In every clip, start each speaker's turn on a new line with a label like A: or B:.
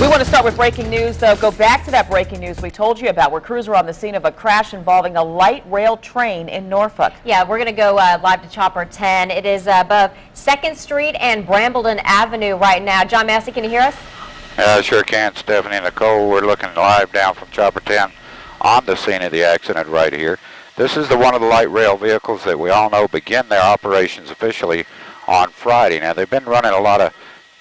A: We want to start with breaking news, though. Go back to that breaking news we told you about, where crews were on the scene of a crash involving a light rail train in Norfolk.
B: Yeah, we're going to go live to Chopper 10. It is above 2nd Street and Brambleton Avenue right now. John Massey, can you hear us?
C: I sure can, Stephanie and Nicole. We're looking live down from Chopper 10 on the scene of the accident right here. This is one of the light rail vehicles that we all know begin their operations officially on Friday. Now, they've been running a lot of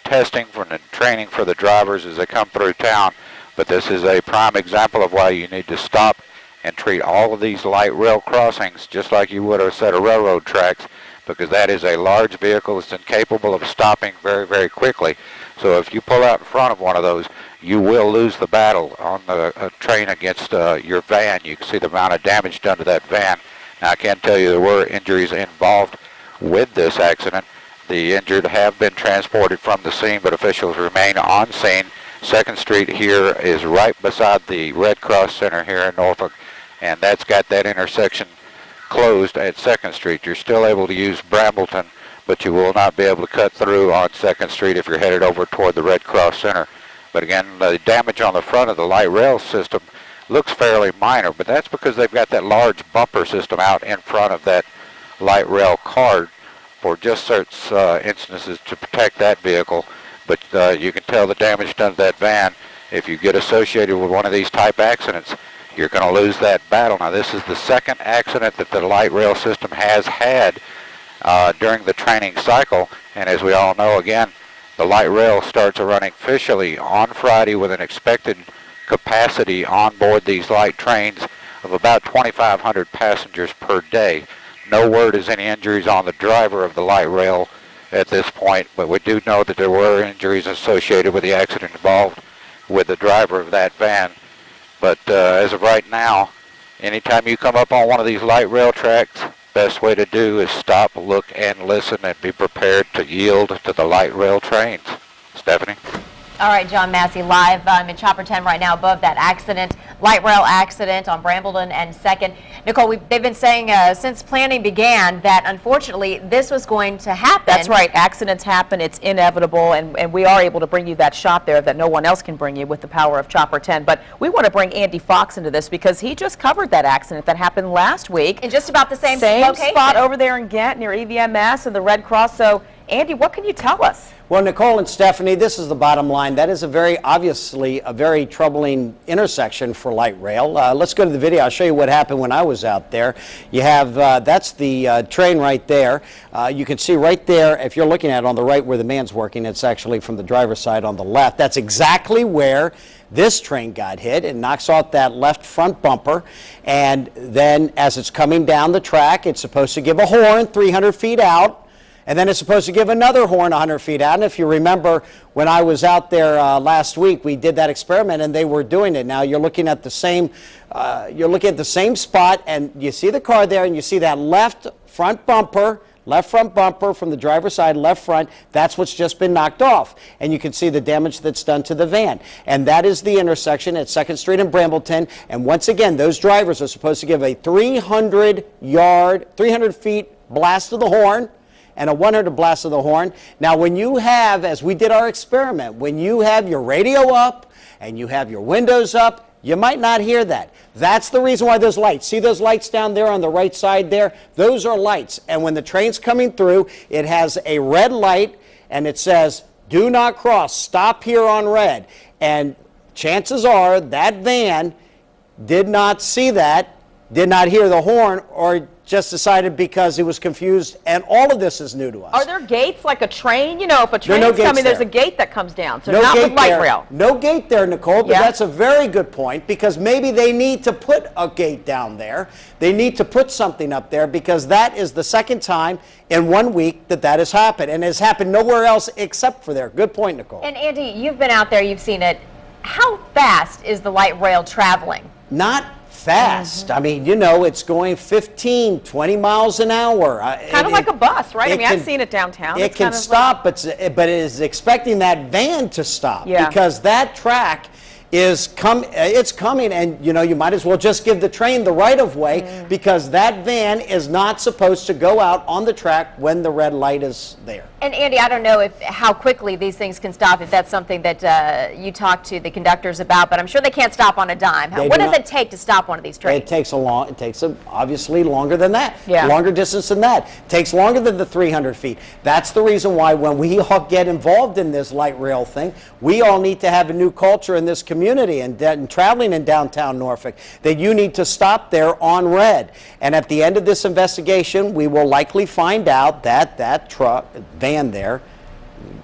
C: testing and training for the drivers as they come through town, but this is a prime example of why you need to stop and treat all of these light rail crossings just like you would a set of railroad tracks, because that is a large vehicle that's incapable of stopping very, very quickly. So if you pull out in front of one of those, you will lose the battle on the train against your van. You can see the amount of damage done to that van. Now, I can tell you there were injuries involved with this accident. The injured have been transported from the scene, but officials remain on scene. 2nd Street here is right beside the Red Cross Center here in Norfolk, and that's got that intersection closed at 2nd Street. You're still able to use Brambleton, but you will not be able to cut through on 2nd Street if you're headed over toward the Red Cross Center. But again, the damage on the front of the light rail system looks fairly minor, but that's because they've got that large bumper system out in front of that light rail car for just certain instances to protect that vehicle. But you can tell the damage done to that van. If you get associated with one of these type accidents, you're going to lose that battle. Now, this is the second accident that the light rail system has had during the training cycle, and as we all know, again, the light rail starts running officially on Friday with an expected capacity on board these light trains of about 2,500 passengers per day. No word is any injuries on the driver of the light rail at this point, but we do know that there were injuries associated with the accident involved with the driver of that van. But as of right now, anytime you come up on one of these light rail tracks, best way to do is stop, look, and listen, and be prepared to yield to the light rail trains. Stephanie?
B: All right, John Massey, live in Chopper 10 right now above that accident, light rail accident on Brambleton and 2nd. Nicole, they've been saying since planning began that unfortunately this was going to happen.
A: That's right. Accidents happen. It's inevitable, and we are able to bring you that shot there that no one else can bring you with the power of Chopper 10. But we want to bring Andy Fox into this because he just covered that accident that happened last week.
B: In just about the same location.
A: Spot over there in Ghent near EVMS and the Red Cross. So, Andy, what can you tell us?
D: Well, Nicole and Stephanie, this is the bottom line. That is obviously a very troubling intersection for light rail. Let's go to the video. I'll show you what happened when I was out there. You have, that's the train right there. You can see right there, if you're looking at it on the right where the man's working, it's actually from the driver's side on the left. That's exactly where this train got hit. It knocks off that left front bumper, and then as it's coming down the track, it's supposed to give a horn 300 feet out. And then it's supposed to give another horn 100 feet out. And if you remember, when I was out there last week, we did that experiment, and they were doing it. Now you're looking at the same, spot, and you see the car there, and you see that left front bumper from the driver's side, left front. That's what's just been knocked off, and you can see the damage that's done to the van. And that is the intersection at 2nd Street and Brambleton. And once again, those drivers are supposed to give a 300 feet blast of the horn and a 100 blast of the horn. Now, when you have, as we did our experiment, when you have your radio up and you have your windows up, you might not hear that. That's the reason why those lights, see those lights down there on the right side there? Those are lights. And when the train's coming through, it has a red light and it says, do not cross, stop here on red. And chances are that van did not see that, did not hear the horn, or just decided because he was confused, and all of this is new to us.
A: Are there gates like a train? You know, if a train's coming, there's a gate that comes down, so not with light rail.
D: No gate there, Nicole, but that's a very good point, because maybe they need to put a gate down there. They need to put something up there, because that is the second time in 1 week that has happened, and has happened nowhere else except for there. Good point, Nicole.
B: And Andy, you've been out there, you've seen it. How fast is the light rail traveling?
D: Not fast. I mean, you know, it's going 15, 20 miles an hour.
A: Kind of like a bus, right? I mean, I've seen it downtown.
D: It can stop, but it is expecting that van to stop, because that track is coming, and you know, you might as well just give the train the right of way, because that van is not supposed to go out on the track when the red light is there.
B: And Andy, I don't know how quickly these things can stop, if that's something that you talk to the conductors about, but I'm sure they can't stop on a dime.
D: They
B: What
D: do
B: does
D: not.
B: it take to stop one of these trains?
D: It takes obviously longer than that.
A: Yeah.
D: Longer distance than that. Takes longer than the 300 feet. That's the reason why when we all get involved in this light rail thing, we all need to have a new culture in this community and traveling in downtown Norfolk, that you need to stop there on red. And at the end of this investigation, we will likely find out that that van there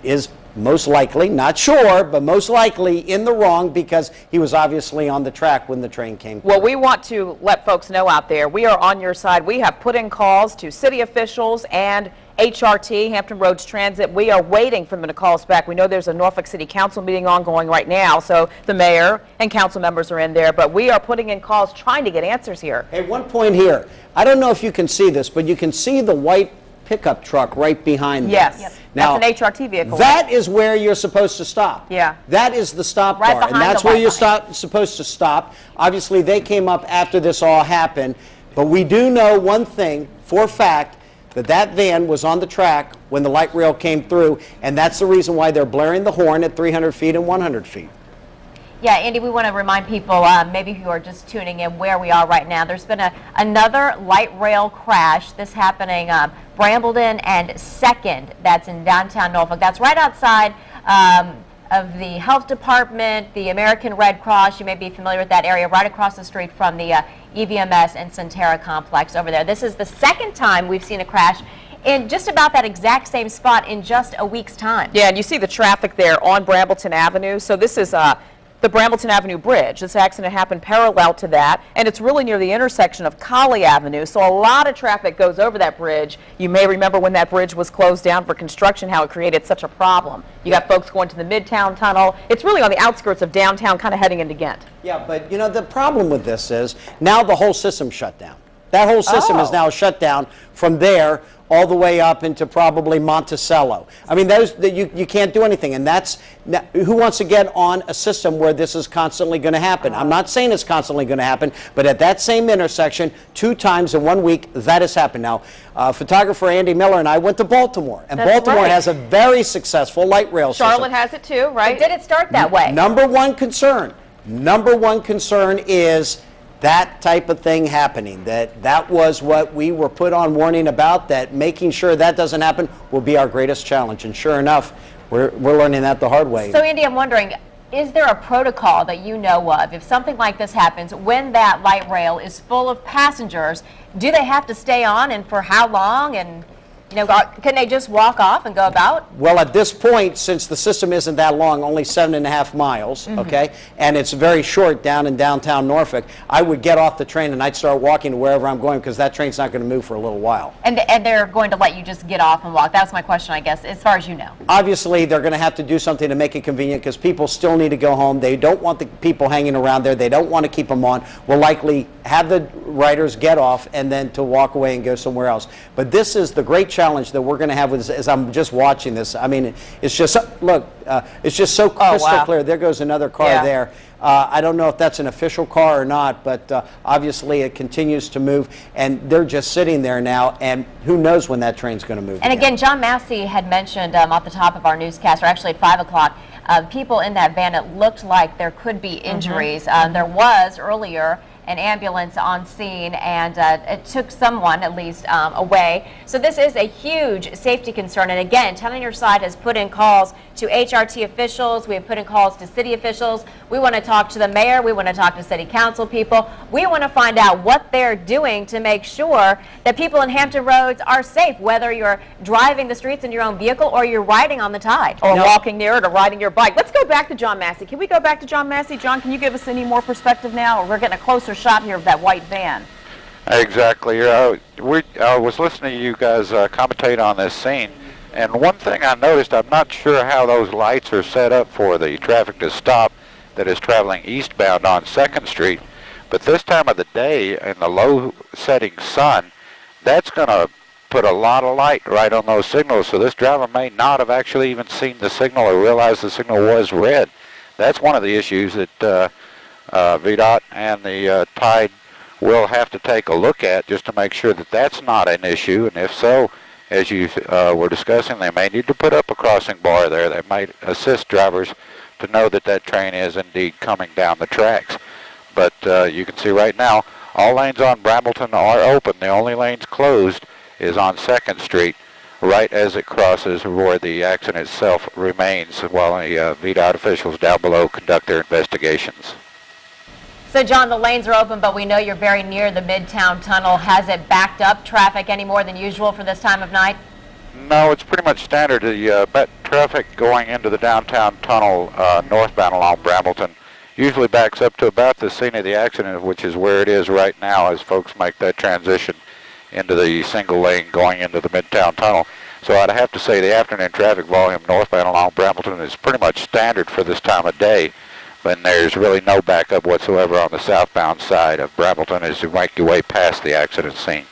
D: is most likely, not sure, but most likely in the wrong, because he was obviously on the track when the train came through.
A: Well, we want to let folks know out there, we are on your side. We have put in calls to city officials and HRT, Hampton Roads Transit. We are waiting for them to call us back. We know there's a Norfolk City Council meeting ongoing right now, so the mayor and council members are in there, but we are putting in calls trying to get answers here.
D: Hey, one point here. I don't know if you can see this, but you can see the white pickup truck right behind
A: Yes.
D: them.
A: Yep.
D: Now,
A: That's an HRT vehicle.
D: that is where you're supposed to stop.
A: Yeah.
D: That is the stop
B: Right
D: bar, and
B: behind
D: that's
B: the
D: where
B: white
D: you're
B: line.
D: supposed to stop. Obviously, they came up after this all happened, but we do know one thing for a fact, that that van was on the track when the light rail came through, and that's the reason why they're blaring the horn at 300 feet and 100 feet.
B: Yeah, Andy, we want to remind people, maybe who are just tuning in, where we are right now. There's been another light rail crash. This happening Brambleton and 2nd. That's in downtown Norfolk. That's right outside of the health department, the American Red Cross. You may be familiar with that area, right across the street from the EVMS and Centera complex over there. This is the second time we've seen a crash in just about that exact same spot in just a week's time.
A: Yeah, and you see the traffic there on Brambleton Avenue. So this is the Brambleton Avenue Bridge. This accident happened parallel to that, and it's really near the intersection of Colley Avenue, so a lot of traffic goes over that bridge. You may remember when that bridge was closed down for construction, how it created such a problem. You got folks going to the Midtown Tunnel. It's really on the outskirts of downtown, kind of heading into Ghent.
D: Yeah, but you know, the problem with this is now the whole system shut down. That whole system is now shut down from there all the way up into probably Monticello. I mean, you can't do anything, and that's who wants to get on a system where this is constantly going to happen. I'm not saying it's constantly going to happen, but at that same intersection, 2 times in 1 week, that has happened. Now, photographer Andy Miller and I went to Baltimore, and
A: That's
D: Baltimore
A: right.
D: has a very successful light rail
A: Charlotte
D: system.
A: has it too, right?
B: But did it start that way?
D: Number one concern is that type of thing happening. That was what we were put on warning about, that making sure that doesn't happen will be our greatest challenge. And sure enough, we're learning that the hard way.
B: So, Andy, I'm wondering, is there a protocol that you know of if something like this happens, when that light rail is full of passengers? Do they have to stay on, and for how long? And can they just walk off and go about?
D: Well, at this point, since the system isn't that long, only 7.5 miles, okay, and it's very short down in downtown Norfolk, I would get off the train and I'd start walking to wherever I'm going, because that train's not going to move for a little while.
B: And they're going to let you just get off and walk. That's my question, I guess, as far as you know.
D: Obviously, they're going to have to do something to make it convenient, because people still need to go home. They don't want the people hanging around there. They don't want to keep them on. We'll likely have the riders get off and then to walk away and go somewhere else. But this is the great challenge that we're going to have with this, as I'm just watching this. I mean, it's just, look, it's just so crystal
A: wow.
D: clear. There goes another car there. I don't know if that's an official car or not, but obviously it continues to move, and they're just sitting there now, and who knows when that train's going to move.
B: And again, John Massey had mentioned off the top of our newscast, or actually at 5 o'clock, people in that van, it looked like there could be injuries. There was earlier an ambulance on scene, and it took someone at least away. So this is a huge safety concern. And again, Town on Your Side has put in calls to HRT officials. We have put in calls to city officials. We want to talk to the mayor. We want to talk to city council people. We want to find out what they're doing to make sure that people in Hampton Roads are safe, whether you're driving the streets in your own vehicle or you're riding on the tide.
A: Or walking near it or riding your bike. Let's go back to John Massey. Can we go back to John Massey? John, can you give us any more perspective now? We're getting a closer shot here of that white van.
C: Exactly. I was listening to you guys commentate on this scene, and one thing I noticed, I'm not sure how those lights are set up for the traffic to stop that is traveling eastbound on 2nd Street, but this time of the day in the low-setting sun, that's going to put a lot of light right on those signals, so this driver may not have actually even seen the signal or realized the signal was red. That's one of the issues that VDOT and the Tide will have to take a look at, just to make sure that that's not an issue, and if so, as you were discussing, they may need to put up a crossing bar there. That might assist drivers to know that that train is indeed coming down the tracks. But you can see right now, all lanes on Brambleton are open. The only lanes closed is on 2nd Street, right as it crosses where the accident itself remains, while the VDOT officials down below conduct their investigations.
B: So, John, the lanes are open, but we know you're very near the Midtown Tunnel. Has it backed up traffic any more than usual for this time of night?
C: No, it's pretty much standard. The traffic going into the downtown tunnel northbound along Brambleton usually backs up to about the scene of the accident, which is where it is right now as folks make that transition into the single lane going into the Midtown Tunnel. So I'd have to say the afternoon traffic volume northbound along Brambleton is pretty much standard for this time of day. And there's really no backup whatsoever on the southbound side of Brambleton as you make your way past the accident scene.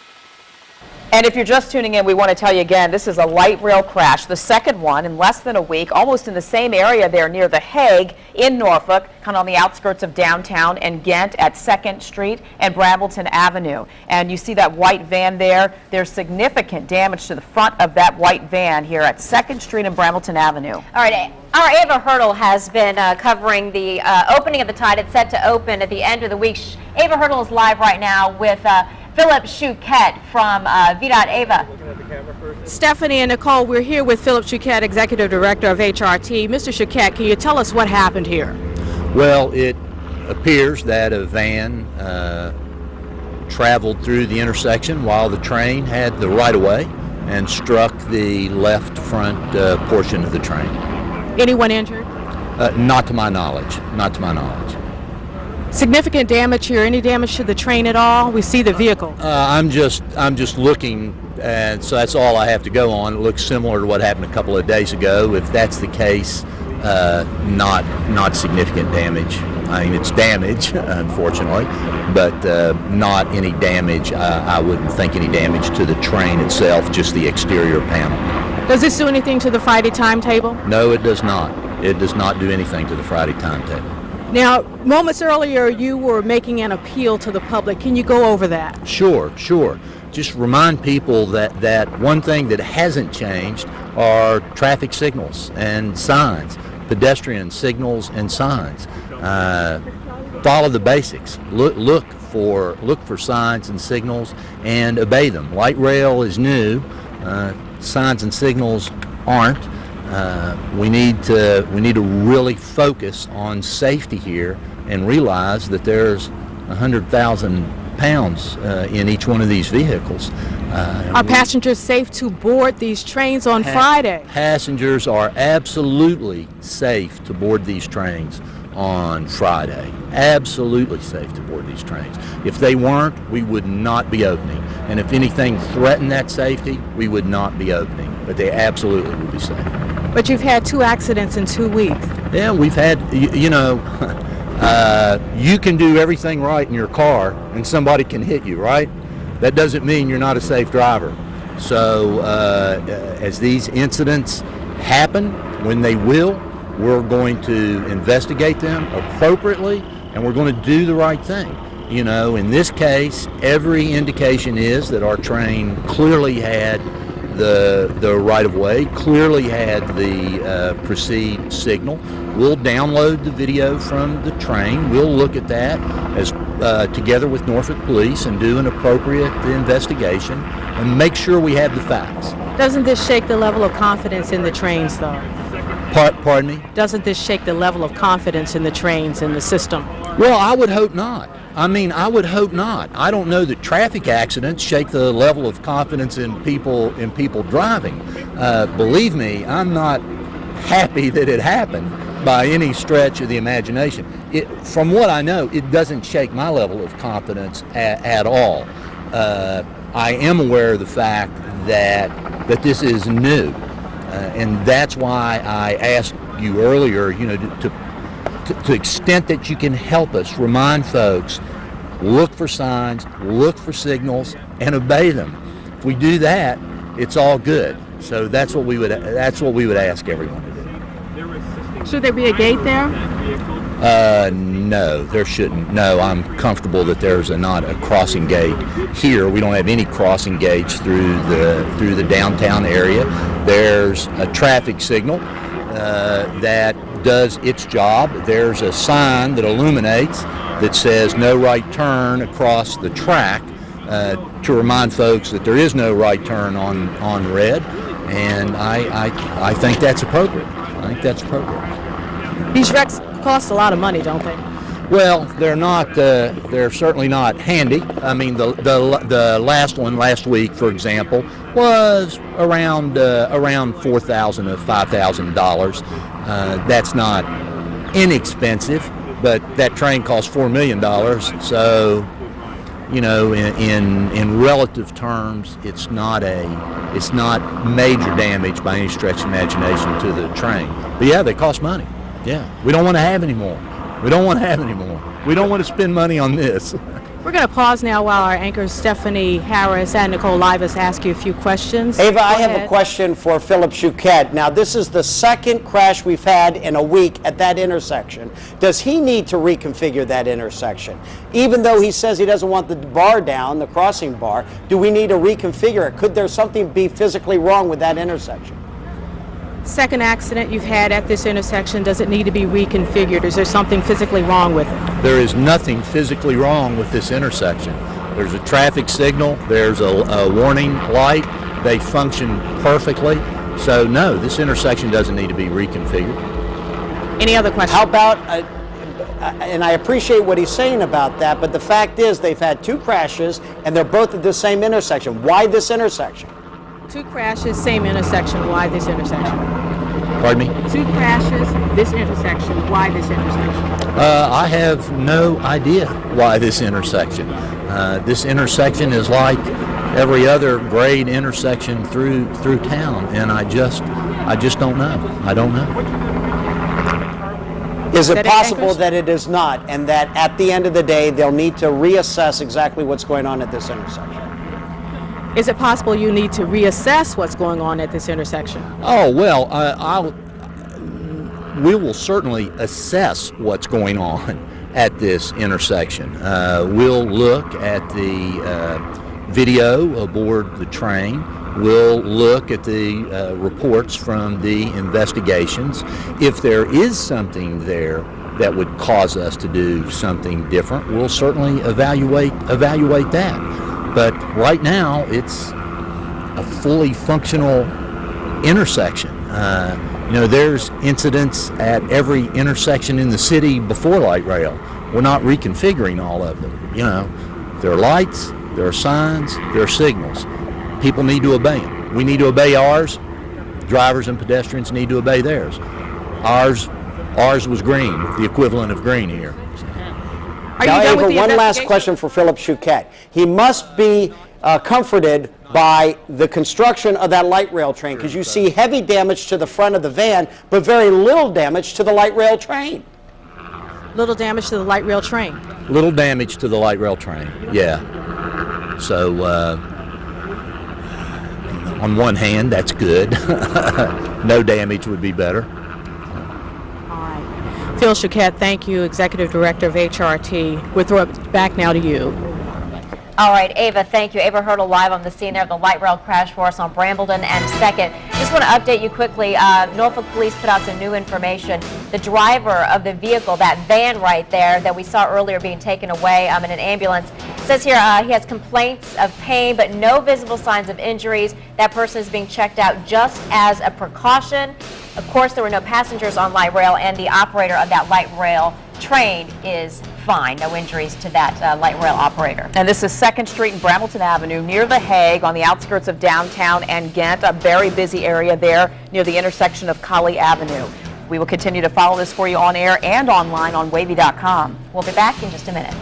A: And if you're just tuning in, we want to tell you again, this is a light rail crash, the second one in less than a week, almost in the same area there near the Hague in Norfolk, kind of on the outskirts of downtown, and Ghent at 2nd Street and Brambleton Avenue. And you see that white van there. There's significant damage to the front of that white van here at 2nd Street and Brambleton Avenue.
B: All right, our Ava Hurdle has been covering the opening of the tide. It's set to open at the end of the week. Ava Hurdle is live right now with Philip Chouquet from VDOT. Ava.
E: Stephanie and Nicole, we're here with Philip Chouquet, Executive Director of HRT. Mr. Chouquet, can you tell us what happened here?
F: Well, it appears that a van traveled through the intersection while the train had the right-of-way and struck the left front portion of the train.
E: Anyone injured?
F: Not to my knowledge. Not to my knowledge.
E: Significant damage here. Any damage to the train at all? We see the vehicle.
F: I'm just looking, and so that's all I have to go on. It looks similar to what happened a couple of days ago. If that's the case, not significant damage. I mean, it's damage, unfortunately, but not any damage. I wouldn't think any damage to the train itself, just the exterior panel.
E: Does this do anything to the Friday timetable?
F: No, it does not. It does not do anything to the Friday timetable.
E: Now, moments earlier, you were making an appeal to the public. Can you go over that?
F: Sure. Just remind people that one thing that hasn't changed are traffic signals and signs, pedestrian signals and signs. Follow the basics. Look for signs and signals and obey them. Light rail is new. Signs and signals aren't. We need to really focus on safety here and realize that there's 100,000 pounds in each one of these vehicles.
E: Are passengers safe to board these trains on Friday?
F: Passengers are absolutely safe to board these trains on Friday. Absolutely safe to board these trains. If they weren't, we would not be opening. And if anything threatened that safety, we would not be opening. But they absolutely would be safe.
E: But you've had 2 accidents in 2 weeks.
F: Yeah, we've had, you can do everything right in your car and somebody can hit you, right? That doesn't mean you're not a safe driver. So as these incidents happen, when they will, we're going to investigate them appropriately and we're going to do the right thing. You know, in this case, every indication is that our train clearly had the right-of-way, clearly had the proceed signal. We'll download the video from the train. We'll look at that as together with Norfolk Police and do an appropriate investigation and make sure we have the facts.
E: Doesn't this shake the level of confidence in the trains, though?
F: Pardon me?
E: Doesn't this shake the level of confidence in the trains and the system?
F: Well, I would hope not. I would hope not. I don't know that traffic accidents shake the level of confidence in people driving. Believe me, I'm not happy that it happened by any stretch of the imagination. From what I know, it doesn't shake my level of confidence at all. I am aware of the fact that this is new, and that's why I asked you earlier, to the extent that you can help us remind folks, look for signs, look for signals, and obey them. If we do that, it's all good. So that's what we would ask everyone to do.
E: Should there be a gate there?
F: No, there shouldn't. No, I'm comfortable that there's not a crossing gate here. We don't have any crossing gates through the downtown area. There's a traffic signal that does its job. There's a sign that illuminates that says no right turn across the track to remind folks that there is no right turn on red, and I think that's appropriate. I think that's appropriate.
E: These wrecks cost a lot of money, don't they?
F: Well, they're not. They're certainly not handy. I mean, the last one last week, for example, was around $4,000 to $5,000. That's not inexpensive, but that train cost $4 million. So, you know, in relative terms, it's not major damage by any stretch of imagination to the train. But yeah, they cost money. Yeah, we don't want to have any more. We don't want to have any more. We don't want to spend money on this.
E: We're going to pause now while our anchors Stephanie Harris and Nicole Livas ask you a few questions.
D: Ava, I
E: Go
D: have
E: ahead.
D: a question for Philip Chouquet. Now, this is the second crash we've had in a week at that intersection. Does he need to reconfigure that intersection? Even though he says he doesn't want the bar down, the crossing bar, do we need to reconfigure it? Could there something be physically wrong with that intersection?
E: Second accident you've had at this intersection, does it need to be reconfigured? Is there something physically wrong with it?
F: There is nothing physically wrong with this intersection. There's a traffic signal, there's a warning light, they function perfectly. So no, this intersection doesn't need to be reconfigured.
E: Any other questions?
D: How about, and I appreciate what he's saying about that, but the fact is they've had two crashes and they're both at the same intersection. Why this intersection?
E: Two crashes, same intersection. Why this intersection?
F: Pardon me?
E: Two crashes, this intersection. Why this intersection?
F: I have no idea why this intersection. This intersection is like every other grade intersection through town, and I just don't know. I don't know.
D: Is it
E: That
D: possible
E: anchors?
D: that it is not, and that at the end of the day they'll need to reassess exactly what's going on at this intersection?
E: Is it possible you need to reassess what's going on at this intersection?
F: Oh, well, we will certainly assess what's going on at this intersection. We'll look at the video aboard the train. We'll look at the reports from the investigations. If there is something there that would cause us to do something different, we'll certainly evaluate that. But right now, it's a fully functional intersection. You know, there's incidents at every intersection in the city before light rail. We're not reconfiguring all of them. You know, there are lights, there are signs, there are signals. People need to obey them. We need to obey ours. Drivers and pedestrians need to obey theirs. Ours was green, the equivalent of green here.
E: Are
D: Now,
E: you done with
D: Ava,
E: the
D: one last
E: investigation?
D: question for Philip Chouquet. He must be comforted by the construction of that light rail train, because you see heavy damage to the front of the van, but very little damage to the light rail train.
E: Little damage to the light rail train.
F: Little damage to the light rail train, yeah. So, on one hand, that's good. No damage would be better.
E: All right. Phil Chouquet, thank you, Executive Director of HRT. We'll throw it back now to you.
B: All right, Ava, thank you. Ava Hurdle live on the scene there of the light rail crash for us on Brambleton and 2nd. Just want to update you quickly. Norfolk Police put out some new information. The driver of the vehicle, that van right there that we saw earlier being taken away in an ambulance, says here he has complaints of pain but no visible signs of injuries. That person is being checked out just as a precaution. Of course, there were no passengers on light rail, and the operator of that light rail train is fine. No injuries to that light rail operator.
A: And this is 2nd Street and Brambleton Avenue near The Hague on the outskirts of downtown and Ghent, a very busy area there near the intersection of Colley Avenue. We will continue to follow this for you on air and online on wavy.com.
B: We'll be back in just a minute.